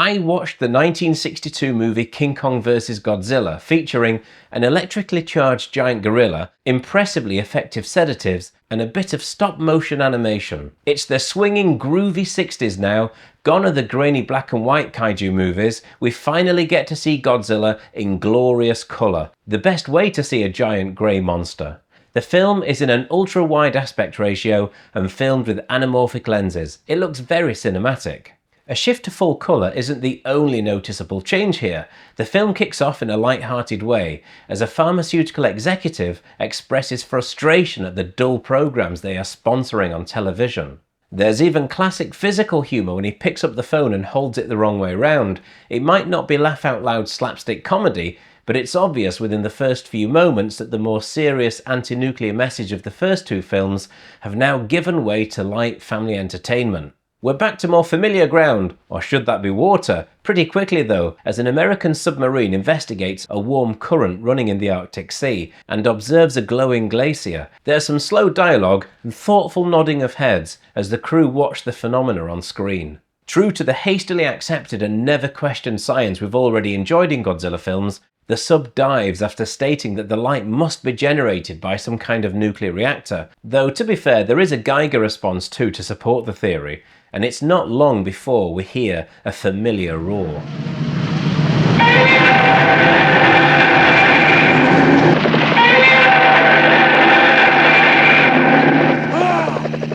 I watched the 1962 movie King Kong vs. Godzilla, featuring an electrically charged giant gorilla, impressively effective sedatives, and a bit of stop-motion animation. It's the swinging, groovy 60s now. Gone are the grainy black and white kaiju movies. We finally get to see Godzilla in glorious colour. The best way to see a giant grey monster. The film is in an ultra-wide aspect ratio and filmed with anamorphic lenses. It looks very cinematic. A shift to full colour isn't the only noticeable change here. The film kicks off in a light-hearted way, as a pharmaceutical executive expresses frustration at the dull programmes they are sponsoring on television. There's even classic physical humour when he picks up the phone and holds it the wrong way round. It might not be laugh-out-loud slapstick comedy, but it's obvious within the first few moments that the more serious anti-nuclear message of the first two films have now given way to light family entertainment. We're back to more familiar ground, or should that be water, pretty quickly though, as an American submarine investigates a warm current running in the Arctic Sea and observes a glowing glacier. There's some slow dialogue and thoughtful nodding of heads as the crew watch the phenomena on screen. True to the hastily accepted and never questioned science we've already enjoyed in Godzilla films, the sub dives after stating that the light must be generated by some kind of nuclear reactor, though to be fair there is a Geiger response too to support the theory, and it's not long before we hear a familiar roar.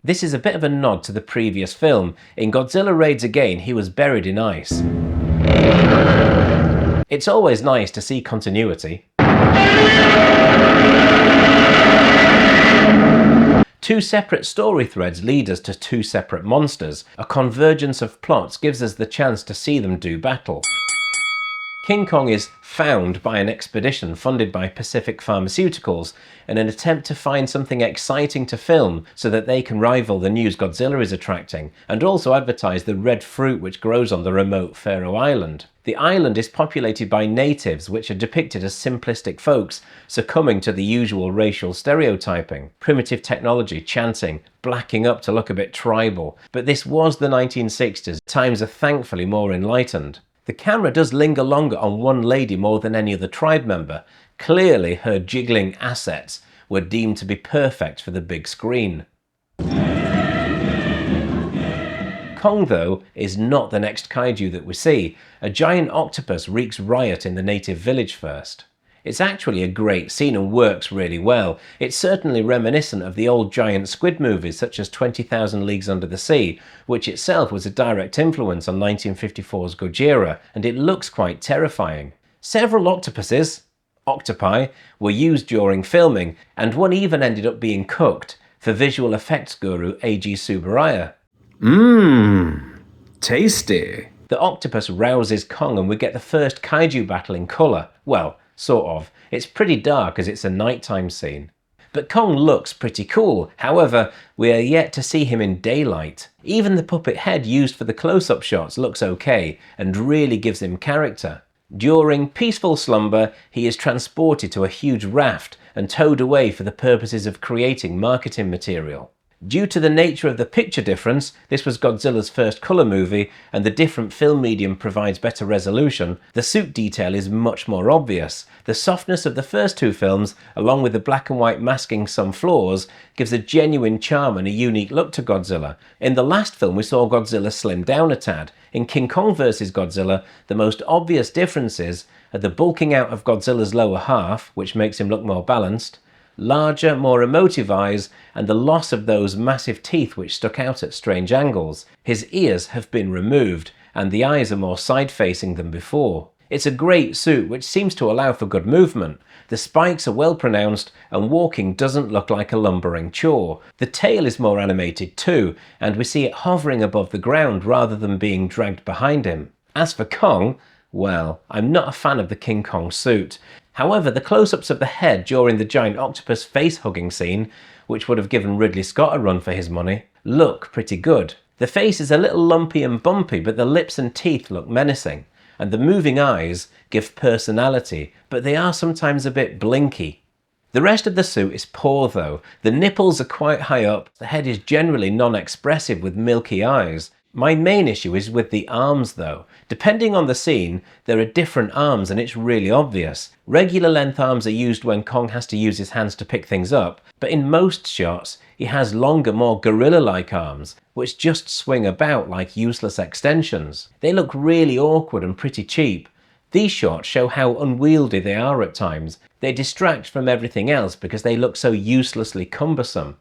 This is a bit of a nod to the previous film. In Godzilla Raids Again, he was buried in ice. It's always nice to see continuity. Two separate story threads lead us to two separate monsters. A convergence of plots gives us the chance to see them do battle. King Kong is found by an expedition funded by Pacific Pharmaceuticals in an attempt to find something exciting to film so that they can rival the news Godzilla is attracting, and also advertise the red fruit which grows on the remote Pharaoh island. The island is populated by natives, which are depicted as simplistic folks succumbing to the usual racial stereotyping. Primitive technology, chanting, blacking up to look a bit tribal. But this was the 1960s. Times are thankfully more enlightened. The camera does linger longer on one lady more than any other tribe member. Clearly her jiggling assets were deemed to be perfect for the big screen. Kong, though, is not the next kaiju that we see. A giant octopus wreaks riot in the native village first. It's actually a great scene and works really well. It's certainly reminiscent of the old giant squid movies such as 20,000 Leagues Under the Sea, which itself was a direct influence on 1954's Gojira, and it looks quite terrifying. Several octopi, were used during filming, and one even ended up being cooked for visual effects guru Eiji Tsuburaya. Tasty. The octopus rouses Kong and we get the first kaiju battle in colour. Well, sort of. It's pretty dark as it's a nighttime scene. But Kong looks pretty cool. However, we are yet to see him in daylight. Even the puppet head used for the close-up shots looks okay and really gives him character. During peaceful slumber, he is transported to a huge raft and towed away for the purposes of creating marketing material. Due to the nature of the picture difference, this was Godzilla's first colour movie, and the different film medium provides better resolution, the suit detail is much more obvious. The softness of the first two films, along with the black and white masking some flaws, gives a genuine charm and a unique look to Godzilla. In the last film we saw Godzilla slim down a tad. In King Kong vs. Godzilla, the most obvious differences are the bulking out of Godzilla's lower half, which makes him look more balanced, larger, more emotive eyes, and the loss of those massive teeth which stuck out at strange angles. His ears have been removed, and the eyes are more side-facing than before. It's a great suit which seems to allow for good movement. The spikes are well pronounced, and walking doesn't look like a lumbering chore. The tail is more animated too, and we see it hovering above the ground rather than being dragged behind him. As for Kong, well, I'm not a fan of the King Kong suit. However, the close-ups of the head during the giant octopus face-hugging scene, which would have given Ridley Scott a run for his money, look pretty good. The face is a little lumpy and bumpy, but the lips and teeth look menacing, and the moving eyes give personality, but they are sometimes a bit blinky. The rest of the suit is poor though. The nipples are quite high up, the head is generally non-expressive with milky eyes. My main issue is with the arms though. Depending on the scene, there are different arms and it's really obvious. Regular length arms are used when Kong has to use his hands to pick things up, but in most shots, he has longer, more gorilla-like arms, which just swing about like useless extensions. They look really awkward and pretty cheap. These shots show how unwieldy they are at times. They distract from everything else because they look so uselessly cumbersome.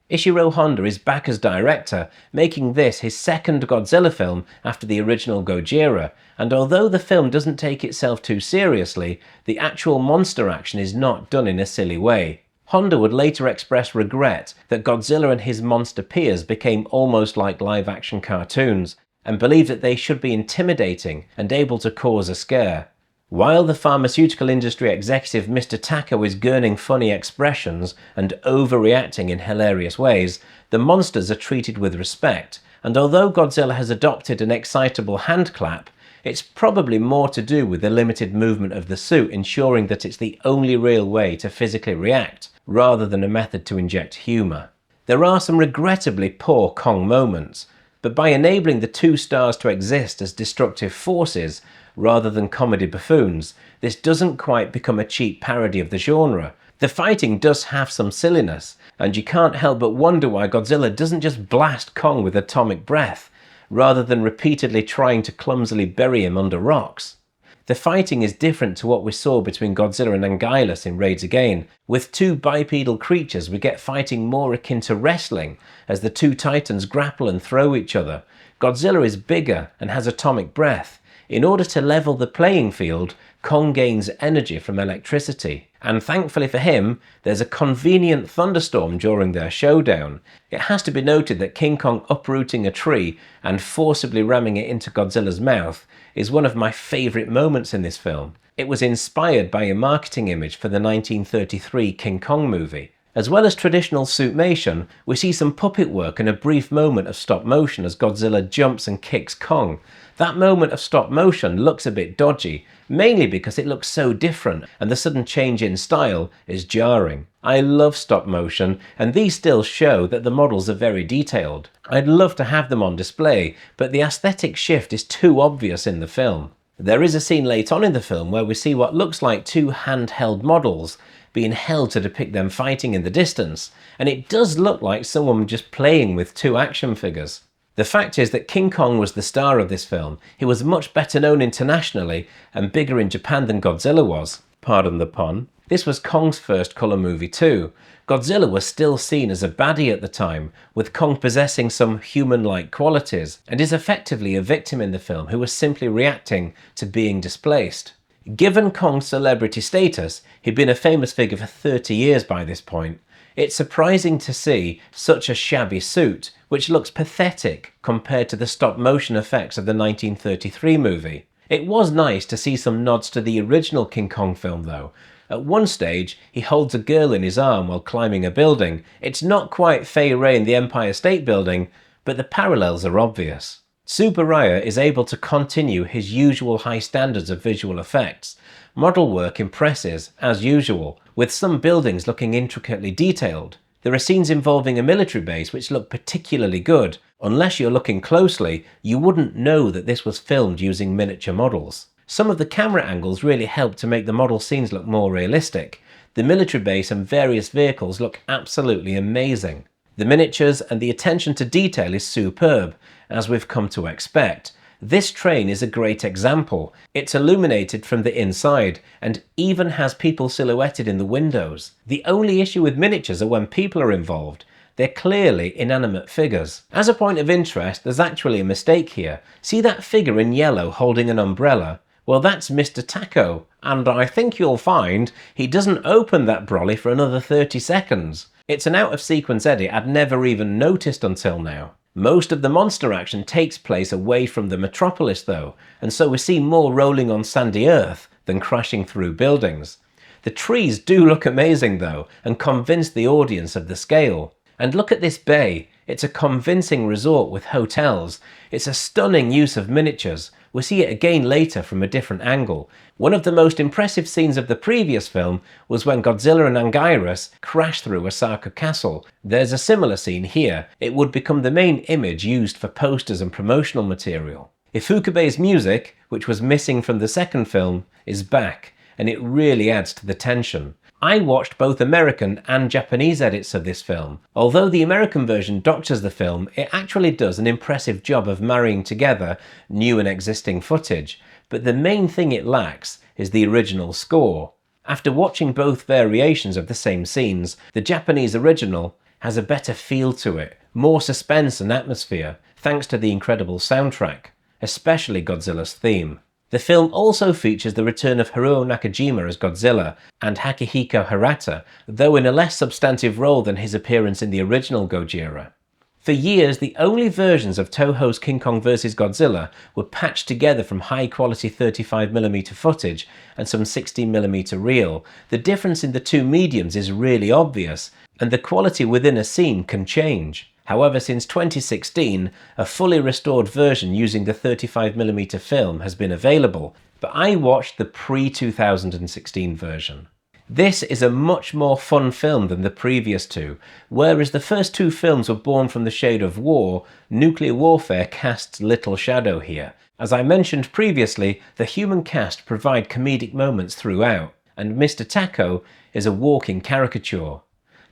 Ishiro Honda is back as director, making this his second Godzilla film after the original Gojira, and although the film doesn't take itself too seriously, the actual monster action is not done in a silly way. Honda would later express regret that Godzilla and his monster peers became almost like live-action cartoons, and believed that they should be intimidating and able to cause a scare. While the pharmaceutical industry executive Mr. Tako is gurning funny expressions and overreacting in hilarious ways, the monsters are treated with respect, and although Godzilla has adopted an excitable hand clap, it's probably more to do with the limited movement of the suit ensuring that it's the only real way to physically react, rather than a method to inject humour. There are some regrettably poor Kong moments, but by enabling the two stars to exist as destructive forces, rather than comedy buffoons, this doesn't quite become a cheap parody of the genre. The fighting does have some silliness, and you can't help but wonder why Godzilla doesn't just blast Kong with atomic breath, rather than repeatedly trying to clumsily bury him under rocks. The fighting is different to what we saw between Godzilla and Anguirus in Raids Again. With two bipedal creatures, we get fighting more akin to wrestling, as the two titans grapple and throw each other. Godzilla is bigger and has atomic breath. In order to level the playing field, Kong gains energy from electricity. And thankfully for him, there's a convenient thunderstorm during their showdown. It has to be noted that King Kong uprooting a tree and forcibly ramming it into Godzilla's mouth is one of my favourite moments in this film. It was inspired by a marketing image for the 1933 King Kong movie. As well as traditional suitmation, we see some puppet work and a brief moment of stop motion as Godzilla jumps and kicks Kong. That moment of stop motion looks a bit dodgy, mainly because it looks so different and the sudden change in style is jarring. I love stop motion, and these stills show that the models are very detailed. I'd love to have them on display, but the aesthetic shift is too obvious in the film. There is a scene late on in the film where we see what looks like two handheld models being held to depict them fighting in the distance, and it does look like someone just playing with two action figures. The fact is that King Kong was the star of this film. He was much better known internationally and bigger in Japan than Godzilla was. Pardon the pun. This was Kong's first colour movie too. Godzilla was still seen as a baddie at the time, with Kong possessing some human-like qualities, and is effectively a victim in the film who was simply reacting to being displaced. Given Kong's celebrity status, he'd been a famous figure for 30 years by this point. It's surprising to see such a shabby suit, which looks pathetic compared to the stop-motion effects of the 1933 movie. It was nice to see some nods to the original King Kong film though. At one stage, he holds a girl in his arm while climbing a building. It's not quite Pharaoh in the Empire State Building, but the parallels are obvious. Tsuburaya is able to continue his usual high standards of visual effects. Model work impresses, as usual, with some buildings looking intricately detailed. There are scenes involving a military base which look particularly good. Unless you're looking closely, you wouldn't know that this was filmed using miniature models. Some of the camera angles really help to make the model scenes look more realistic. The military base and various vehicles look absolutely amazing. The miniatures and the attention to detail is superb, as we've come to expect. This train is a great example. It's illuminated from the inside and even has people silhouetted in the windows. The only issue with miniatures are when people are involved. They're clearly inanimate figures. As a point of interest, there's actually a mistake here. See that figure in yellow holding an umbrella? Well, that's Mr. Tako, and I think you'll find he doesn't open that brolly for another 30 seconds. It's an out-of-sequence edit I'd never even noticed until now. Most of the monster action takes place away from the metropolis though, and so we see more rolling on sandy earth than crashing through buildings. The trees do look amazing though, and convince the audience of the scale. And look at this bay. It's a convincing resort with hotels. It's a stunning use of miniatures. We see it again later from a different angle. One of the most impressive scenes of the previous film was when Godzilla and Anguirus crash through Osaka Castle. There's a similar scene here. It would become the main image used for posters and promotional material. Ifukube's music, which was missing from the second film, is back, and it really adds to the tension. I watched both American and Japanese edits of this film. Although the American version doctors the film, it actually does an impressive job of marrying together new and existing footage, but the main thing it lacks is the original score. After watching both variations of the same scenes, the Japanese original has a better feel to it, more suspense and atmosphere, thanks to the incredible soundtrack, especially Godzilla's theme. The film also features the return of Haruo Nakajima as Godzilla and Akihiko Hirata, though in a less substantive role than his appearance in the original Gojira. For years, the only versions of Toho's King Kong vs. Godzilla were patched together from high-quality 35mm footage and some 16mm reel. The difference in the two mediums is really obvious, and the quality within a scene can change. However, since 2016, a fully restored version using the 35mm film has been available, but I watched the pre-2016 version. This is a much more fun film than the previous two. Whereas the first two films were born from the shade of war, nuclear warfare casts little shadow here. As I mentioned previously, the human cast provide comedic moments throughout, and Mr. Tako is a walking caricature.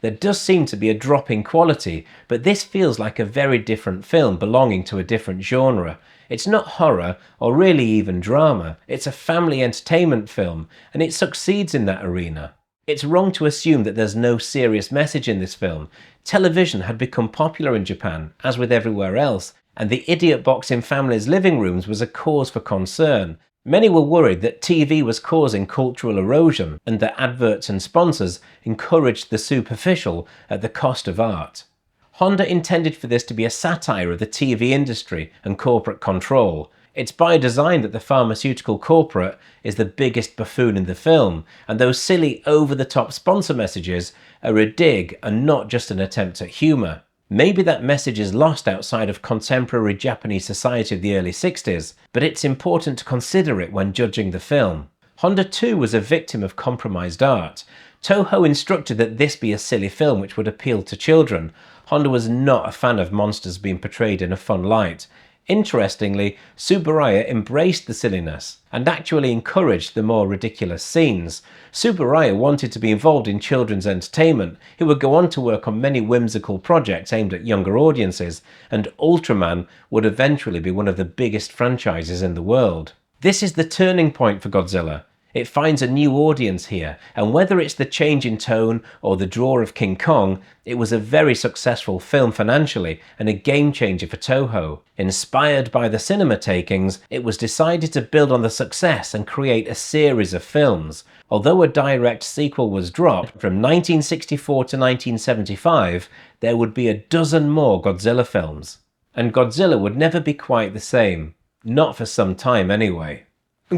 There does seem to be a drop in quality, but this feels like a very different film belonging to a different genre. It's not horror, or really even drama. It's a family entertainment film, and it succeeds in that arena. It's wrong to assume that there's no serious message in this film. Television had become popular in Japan, as with everywhere else, and the idiot box in families' living rooms was a cause for concern. Many were worried that TV was causing cultural erosion and that adverts and sponsors encouraged the superficial at the cost of art. Honda intended for this to be a satire of the TV industry and corporate control. It's by design that the pharmaceutical corporate is the biggest buffoon in the film, and those silly over-the-top sponsor messages are a dig and not just an attempt at humour. Maybe that message is lost outside of contemporary Japanese society of the early 60s, but it's important to consider it when judging the film. Honda too was a victim of compromised art. Toho instructed that this be a silly film which would appeal to children. Honda was not a fan of monsters being portrayed in a fun light. Interestingly, Tsuburaya embraced the silliness and actually encouraged the more ridiculous scenes. Tsuburaya wanted to be involved in children's entertainment. He would go on to work on many whimsical projects aimed at younger audiences, and Ultraman would eventually be one of the biggest franchises in the world. This is the turning point for Godzilla. It finds a new audience here, and whether it's the change in tone or the draw of King Kong, it was a very successful film financially and a game changer for Toho. Inspired by the cinema takings, it was decided to build on the success and create a series of films. Although a direct sequel was dropped from 1964 to 1975, there would be a dozen more Godzilla films. And Godzilla would never be quite the same. Not for some time anyway.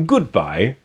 Goodbye.